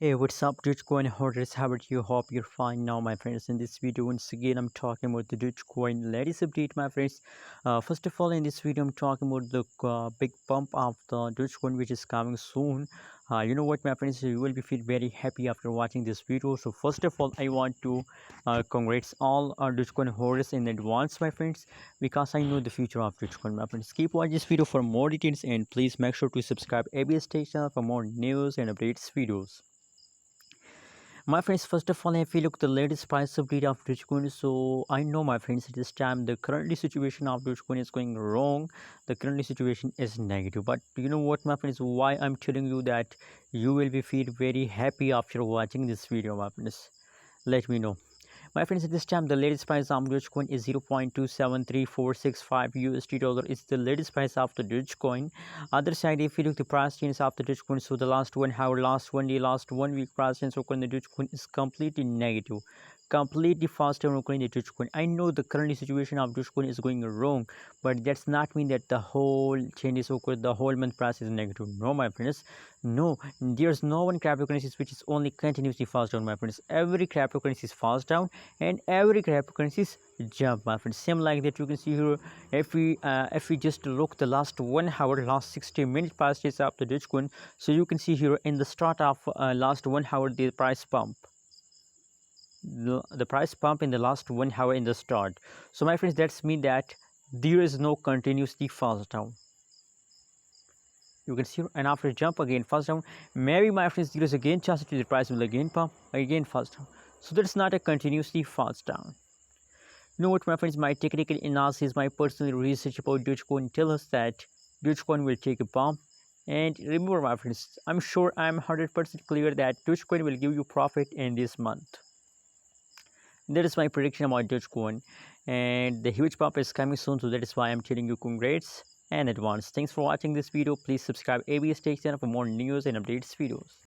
Hey, what's up, Dogecoin holders? How are you? Hope you're fine now, my friends. In this video, once again, I'm talking about the Dogecoin latest update, my friends. First of all, in this video, I'm talking about the big pump of the Dogecoin, which is coming soon. You know what, my friends? You will be feel very happy after watching this video. So, first of all, I want to congrats all our Dogecoin holders in advance, my friends, because I know the future of Dogecoin, my friends. Keep watching this video for more details, and please make sure to subscribe ABS Station for more news and updates videos. My friends, first of all, if you look the latest price update of Dogecoin, so I know, my friends, at this time the currently situation of Dogecoin is going wrong. The currently situation is negative. But you know what, my friends, why I'm telling you that you will be feel very happy after watching this video, my friends. Let me know. My friends, at this time, the latest price of Dogecoin is 0.273465 USD dollar. It's the latest price of the Dogecoin. Other side, if you look the price change of the Dogecoin, so the last 1 hour, last 1 day, last 1 week price change of the Dogecoin is completely negative. Completely faster on the Dogecoin. I know the current situation of Dogecoin is going wrong, but that's not mean that the whole change is occurred, the whole month price is negative. No, my friends. No, there's no one cryptocurrency which is only continuously fast down, my friends. Every cryptocurrency is fast down and every cryptocurrency is jump, my friends. Same like that, you can see here. If we just look the last 1 hour, last 60 minutes prices of the Dogecoin, so you can see here in the start of last 1 hour the price pump. The price pump in the last 1 hour in the start. So my friends, that's mean that there is no continuously fast down. You can see, and after jump again fast down, maybe, my friends, there is again chance to the price will again pump again fast down. So that's not a continuously fast down. You know what, my friends, my technical analysis, my personal research about Dogecoin tell us that Dogecoin will take a bump. And remember, my friends, I'm sure I'm 100% clear that Dogecoin will give you profit in this month. That is my prediction about Dogecoin, and the huge pump is coming soon, so that is why I'm telling you congrats and advance. Thanks for watching this video. Please subscribe ABS Tech channel for more news and updates videos.